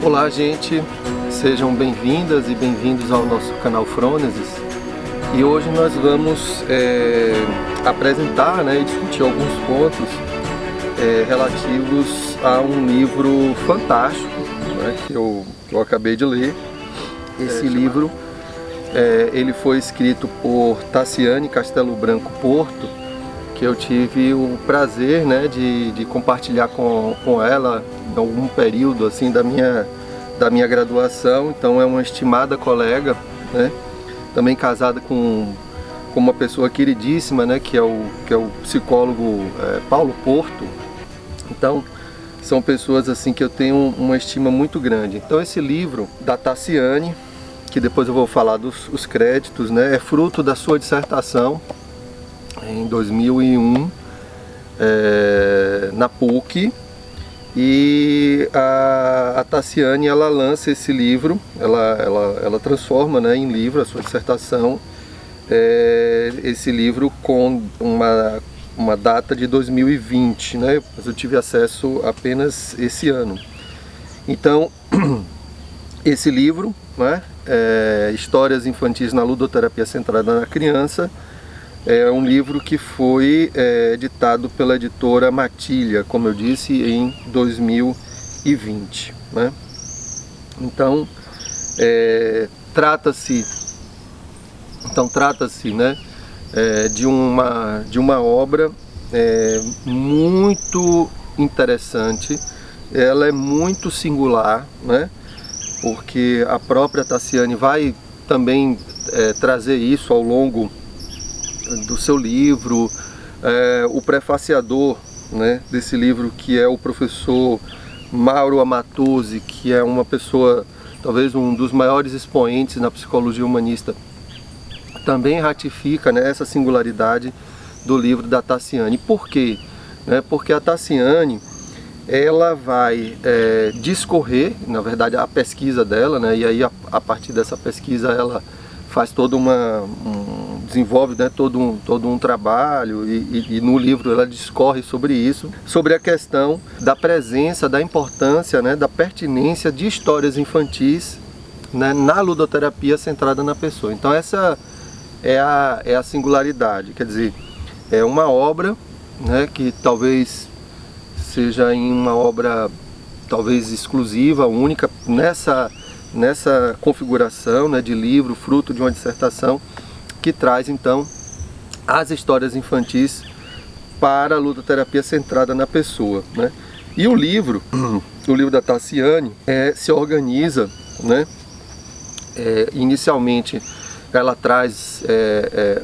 Olá, gente, sejam bem-vindas e bem-vindos ao nosso canal Frônesis. E hoje nós vamos apresentar, e discutir alguns pontos relativos a um livro fantástico, que eu acabei de ler. Esse livro ele foi escrito por Tassiane Castelo Branco Porto, que eu tive o prazer de compartilhar com ela em algum período assim da minha graduação. Então é uma estimada colega, também casada com uma pessoa queridíssima, que é o psicólogo Paulo Porto. Então são pessoas assim que eu tenho uma estima muito grande. Então esse livro da Tassiane, que depois eu vou falar dos créditos, é fruto da sua dissertação em 2001 na PUC, e a Tassiane ela lança esse livro, ela transforma em livro a sua dissertação, esse livro com uma data de 2020, mas eu tive acesso apenas esse ano. Então esse livro, Histórias Infantis na Ludoterapia Centrada na Criança, é um livro que foi editado pela editora Matilha, como eu disse, em 2020. Então, trata-se de uma obra muito interessante. Ela é muito singular, porque a própria Tassiane vai também trazer isso ao longo do seu livro. O prefaciador desse livro, que é o professor Mauro Amatuzzi, que é uma pessoa, talvez um dos maiores expoentes na psicologia humanista, também ratifica essa singularidade do livro da Tassiane. Por quê? Porque a Tassiane ela vai discorrer, na verdade, a pesquisa dela, e aí a partir dessa pesquisa ela faz desenvolve todo um trabalho, e no livro ela discorre sobre isso, sobre a questão da presença, da importância, da pertinência de histórias infantis na ludoterapia centrada na pessoa. Então essa é a singularidade, quer dizer, é uma obra que talvez seja em uma obra talvez exclusiva, única, nessa configuração de livro, fruto de uma dissertação, que traz então as histórias infantis para a ludoterapia centrada na pessoa. E o livro da Tassiane se organiza, inicialmente ela traz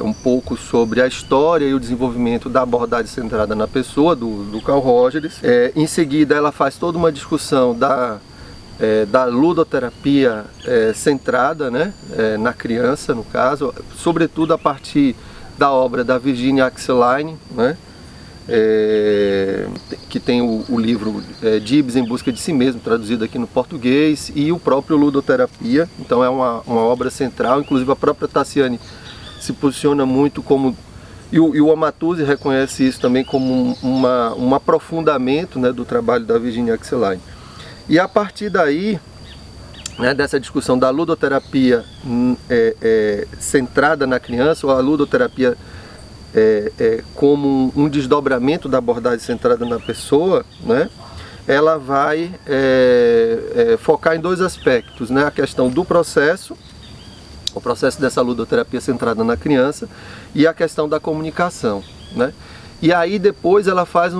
um pouco sobre a história e o desenvolvimento da abordagem centrada na pessoa, do Carl Rogers. Em seguida ela faz toda uma discussão da ludoterapia centrada na criança, no caso, sobretudo a partir da obra da Virginia Axeline, que tem o livro Gibbs em Busca de Si Mesmo, traduzido aqui no português, e o próprio Ludoterapia. Então é uma obra central. Inclusive a própria Tassiane se posiciona muito como, e o Amatuzzi reconhece isso também como um aprofundamento do trabalho da Virginia Axeline. E a partir daí, dessa discussão da ludoterapia centrada na criança, ou a ludoterapia como um desdobramento da abordagem centrada na pessoa, ela vai focar em dois aspectos, a questão do processo, o processo dessa ludoterapia centrada na criança, e a questão da comunicação. E aí depois ela faz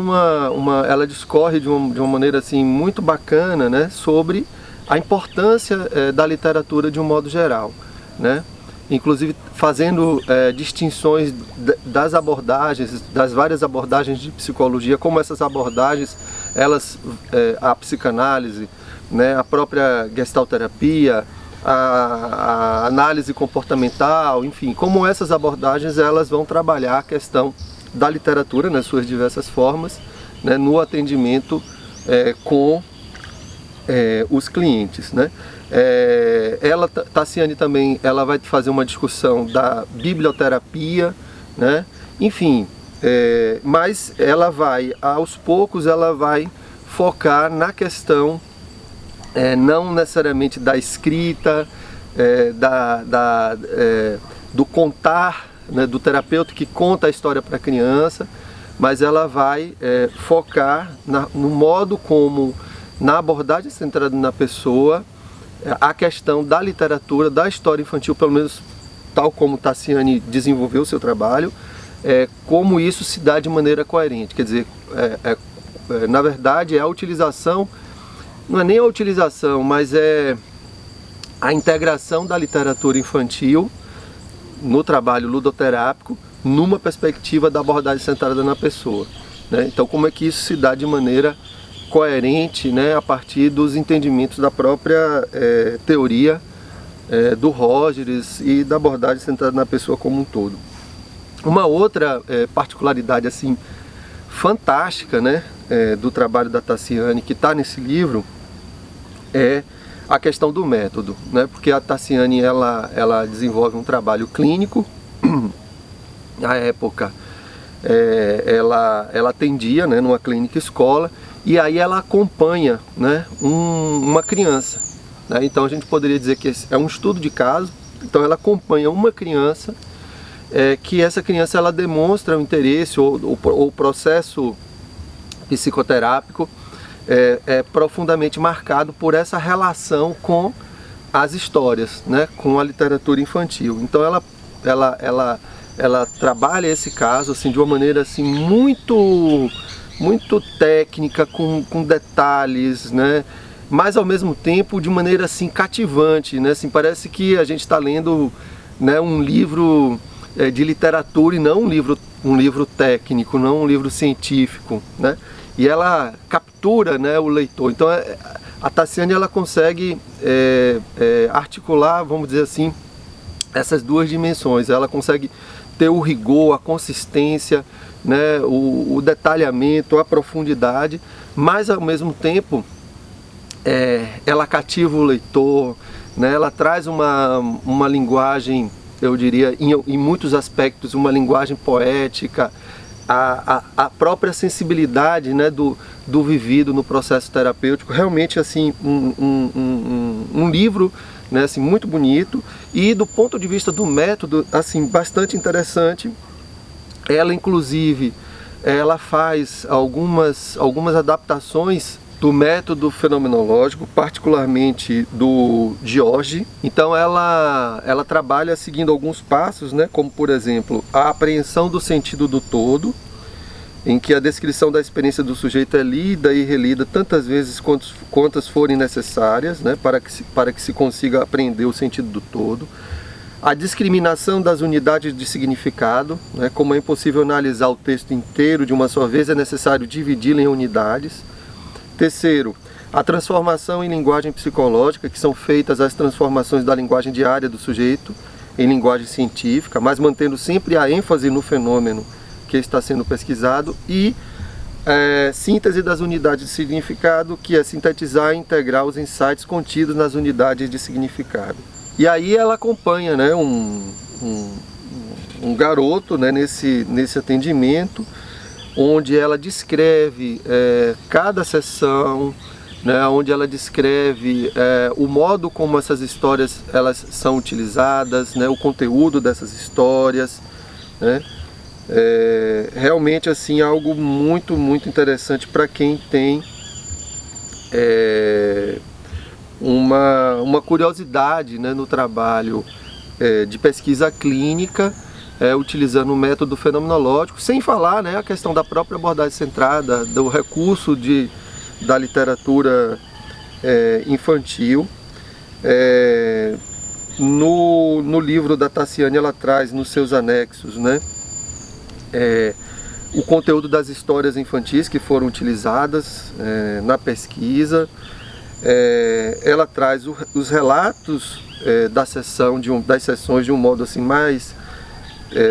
ela discorre de uma maneira assim muito bacana, sobre a importância da literatura de um modo geral, inclusive fazendo distinções das abordagens, das várias abordagens de psicologia, como essas abordagens, a psicanálise, a própria gestalterapia, a análise comportamental, enfim, como essas abordagens elas vão trabalhar a questão da literatura nas suas diversas formas, no atendimento com os clientes. Tassiane também ela vai fazer uma discussão da biblioterapia, enfim, mas ela vai, aos poucos, ela vai focar na questão não necessariamente da escrita, do contar, né, do terapeuta que conta a história para a criança, mas ela vai focar no modo como, na abordagem centrada na pessoa, a questão da literatura, da história infantil, pelo menos tal como Tassiane desenvolveu o seu trabalho, como isso se dá de maneira coerente. Quer dizer, na verdade, é a utilização, não é nem a utilização, mas é a integração da literatura infantil no trabalho ludoterápico, numa perspectiva da abordagem centrada na pessoa, né? Então, como é que isso se dá de maneira coerente, né, a partir dos entendimentos da própria teoria do Rogers e da abordagem centrada na pessoa como um todo. Uma outra particularidade assim fantástica, né, do trabalho da Tassiane, que está nesse livro, é a questão do método, né? Porque a Tassiane ela desenvolve um trabalho clínico. Na época ela atendia, né, numa clínica escola, e aí ela acompanha, né, uma criança, né? Então a gente poderia dizer que é um estudo de caso. Então ela acompanha uma criança, que essa criança ela demonstra o interesse ou o processo psicoterápico é profundamente marcado por essa relação com as histórias, né, com a literatura infantil. Então ela trabalha esse caso assim de uma maneira assim muito técnica, com detalhes, né, mas ao mesmo tempo de maneira assim cativante, né, assim, parece que a gente está lendo, né, um livro de literatura e não um livro técnico, não um livro científico, né? E ela captura, né, o leitor. Então a Tassiane ela consegue articular, vamos dizer assim, essas duas dimensões. Ela consegue ter o rigor, a consistência, né, o detalhamento, a profundidade, mas ao mesmo tempo ela cativa o leitor, né, ela traz uma linguagem, eu diria, em muitos aspectos, uma linguagem poética, a própria sensibilidade, né, do vivido no processo terapêutico. Realmente assim um livro, né, assim, muito bonito, e do ponto de vista do método assim bastante interessante. Ela inclusive ela faz algumas adaptações do método fenomenológico, particularmente do George. Então ela trabalha seguindo alguns passos, né, como por exemplo a apreensão do sentido do todo, em que a descrição da experiência do sujeito é lida e relida tantas vezes quantas forem necessárias, né, para que se consiga apreender o sentido do todo. A discriminação das unidades de significado, né, como é impossível analisar o texto inteiro de uma só vez, é necessário dividi-lo em unidades. Terceiro, a transformação em linguagem psicológica, que são feitas as transformações da linguagem diária do sujeito em linguagem científica, mas mantendo sempre a ênfase no fenômeno que está sendo pesquisado. E síntese das unidades de significado, que é sintetizar e integrar os insights contidos nas unidades de significado. E aí ela acompanha, né, um garoto, né, nesse atendimento, onde ela descreve cada sessão, né, onde ela descreve o modo como essas histórias elas são utilizadas, né, o conteúdo dessas histórias, né. Realmente assim algo muito interessante para quem tem uma curiosidade, né, no trabalho de pesquisa clínica, utilizando o método fenomenológico, sem falar, né, a questão da própria abordagem centrada, do recurso da literatura infantil. No livro da Tassiane ela traz nos seus anexos, né, o conteúdo das histórias infantis que foram utilizadas na pesquisa. Ela traz os relatos das sessões de um modo assim mais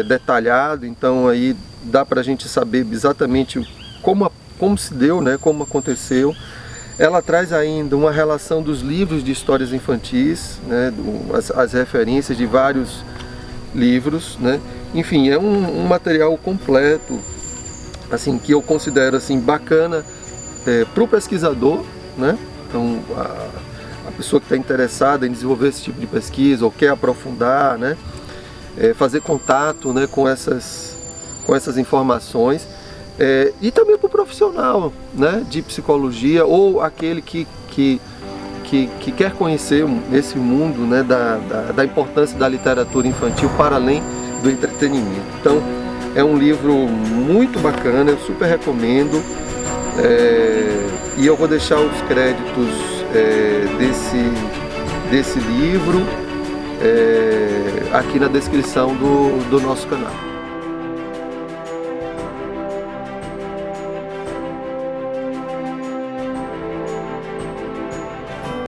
detalhado. Então aí dá para a gente saber exatamente como se deu, né, como aconteceu. Ela traz ainda uma relação dos livros de histórias infantis, né, as referências de vários livros, né. Enfim, é um material completo, assim, que eu considero assim bacana para o pesquisador, né. Então a pessoa que está interessada em desenvolver esse tipo de pesquisa ou quer aprofundar, né, fazer contato, né, com essas informações, e também para o profissional, né, de psicologia ou aquele que quer conhecer esse mundo, né, da importância da literatura infantil para além do entretenimento. Então é um livro muito bacana, eu super recomendo, e eu vou deixar os créditos desse livro aqui na descrição do nosso canal.